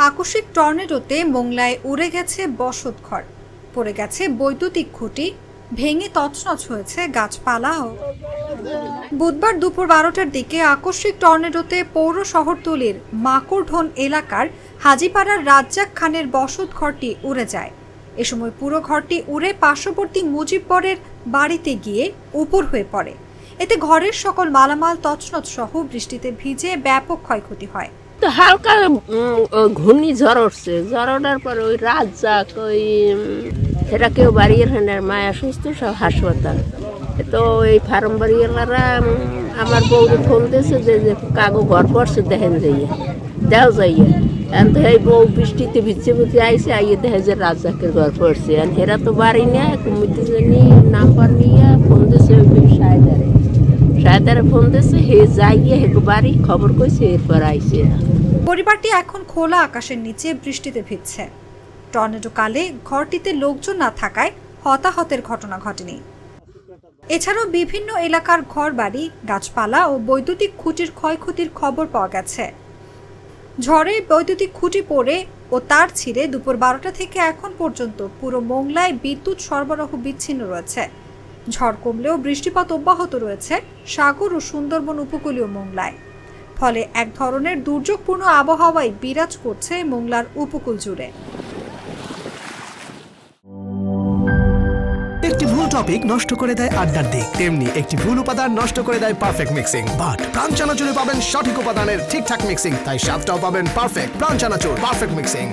আকস্মিক টর্নেডোতে মোংলায় উড়ে গেছে বসতঘর, পড়ে গেছে বৈদ্যুতিক খুঁটি, ভেঙে তছনছ হয়েছে গাছপালা। বুধবার দুপুর 12টার দিকে আকস্মিক টর্নেডোতে পৌর শহরতলির মাকড়ঢোন এলাকার হাজীপাড়ার রাজ্জাক খানের বসতঘরটি উড়ে যায়। এ সময় পুরো ঘরটি উড়ে পার্শ্ববর্তী মুজিববরের বাড়িতে গিয়ে উপর হয়ে পড়ে। এতে ঘরের সকল মালামাল তছনছ সহ বৃষ্টিতে ভিজে ব্যাপক ক্ষয়ক্ষতি হয়। তো হালকা ঘূর্ণিঝড় উঠছে, ঝড় ওঠার পর ওই রাজ্জাক সেটা কেউ বাড়ির মায়া সুস্থ সব হাসপাতাল। তো এই ফার্ম বাড়িওয়ালারা আমার বউকে ফোন দিয়েছে যে কাগো ঘর পড়ছে দেখেন যাইয়ে দেও যাইয়ে। এই বউ বৃষ্টিতে ভিজে ভিজে আইসে আইয়ে দেখে যে রাজ্জাকের ঘর পড়ছে। হেরা তো বাড়ি নেয় কুমিতে জানি নাম্বার নিয়ে ফোন দিয়েছে ওই সায়দারে ফোন দিয়েছে, হে যাইয়ে হে বাড়ি খবর কইছে, এরপর আইসে। পরিবারটি এখন খোলা আকাশের নিচে বৃষ্টিতে ভিজছে। টর্নেডো কালে ঘরটিতে লোকজন না থাকায় হতাহতের ঘটনা ঘটেনি। এছাড়াও বিভিন্ন এলাকার ঘরবাড়ি, গাছপালা ও বৈদ্যুতিক খুঁটির ক্ষয়ক্ষতির খবর পাওয়া গেছে। ঝড়ে বৈদ্যুতিক খুঁটি পড়ে ও তার ছিঁড়ে দুপুর 12টা থেকে এখন পর্যন্ত পুরো মোংলায় বিদ্যুৎ সরবরাহ বিচ্ছিন্ন রয়েছে। ঝড় কমলেও বৃষ্টিপাত অব্যাহত রয়েছে সাগর ও সুন্দরবন উপকূলীয় মোংলায়। ফলে এক ধরনের দুর্যোগপূর্ণ আবহাওয়ায় বিরাজ করছে মোংলার উপকূল জুড়ে। একটি ভুল টপিক নষ্ট করে দেয় আড্ডার দিক, তেমনি একটি ভুল উপাদান নষ্ট করে দেয় পারফেক্ট মিক্সিং। বাট প্রাণ চানাচুরে পাবেন সঠিক উপাদানের ঠিকঠাক মিক্সিং, তাই স্বাদটাও পাবেন পারফেক্ট। প্রাণ চানাচুর পারফেক্ট মিক্সিং।